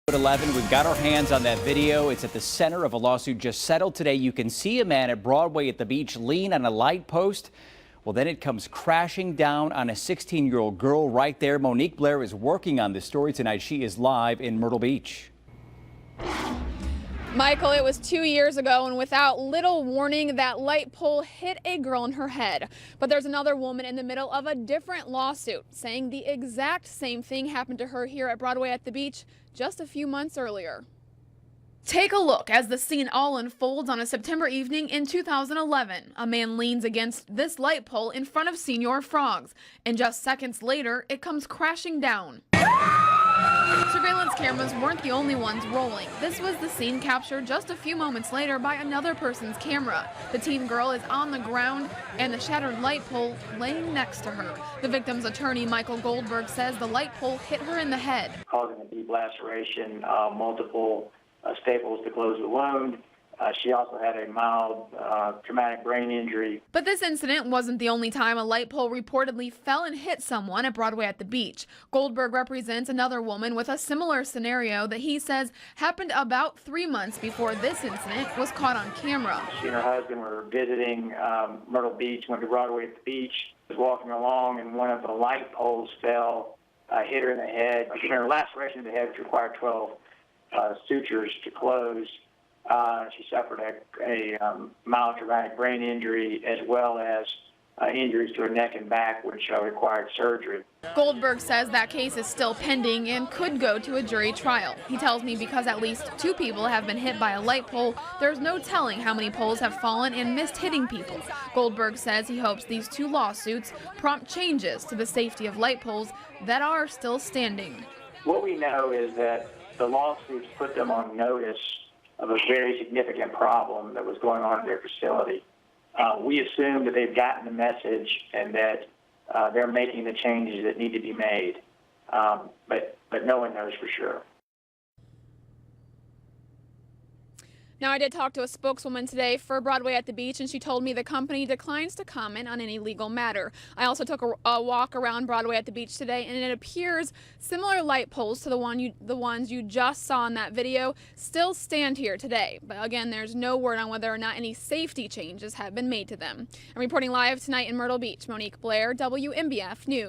At 11, we've got our hands on that video. It's at the center of a lawsuit just settled today. You can see a man at Broadway at the beach lean on a light post. Well, then it comes crashing down on a 16-year-old girl right there. Monique Blair is working on this story tonight. She is live in Myrtle Beach. Michael, it was 2 years ago, and without little warning, that light pole hit a girl in her head. But there's another woman in the middle of a different lawsuit saying the exact same thing happened to her here at Broadway at the beach just a few months earlier. Take a look as the scene all unfolds on a September evening in 2011. A man leans against this light pole in front of Señor Frogs, and just seconds later, it comes crashing down. Surveillance cameras weren't the only ones rolling. This was the scene captured just a few moments later by another person's camera. The teen girl is on the ground and the shattered light pole laying next to her. The victim's attorney, Michael Goldberg, says the light pole hit her in the head, causing a deep laceration, multiple staples to close the wound. She also had a mild traumatic brain injury. But this incident wasn't the only time a light pole reportedly fell and hit someone at Broadway at the beach. Goldberg represents another woman with a similar scenario that he says happened about 3 months before this incident was caught on camera. She and her husband were visiting Myrtle Beach, went to Broadway at the beach, was walking along, and one of the light poles fell, hit her in the head. Her laceration of the head, which required 12 sutures to close. She suffered a mild traumatic brain injury as well as injuries to her neck and back, which required surgery. Goldberg says that case is still pending and could go to a jury trial. He tells me because at least 2 people have been hit by a light pole, there's no telling how many poles have fallen and missed hitting people. Goldberg says he hopes these 2 lawsuits prompt changes to the safety of light poles that are still standing. What we know is that the lawsuits put them on notice of a very significant problem that was going on at their facility. We assume that they've gotten the message and that they're making the changes that need to be made, but no one knows for sure. Now, I did talk to a spokeswoman today for Broadway at the beach, and she told me the company declines to comment on any legal matter. I also took a walk around Broadway at the beach today, and it appears similar light poles to the ones you just saw in that video still stand here today. But again, there's no word on whether or not any safety changes have been made to them. I'm reporting live tonight in Myrtle Beach. Monique Blair, WMBF News.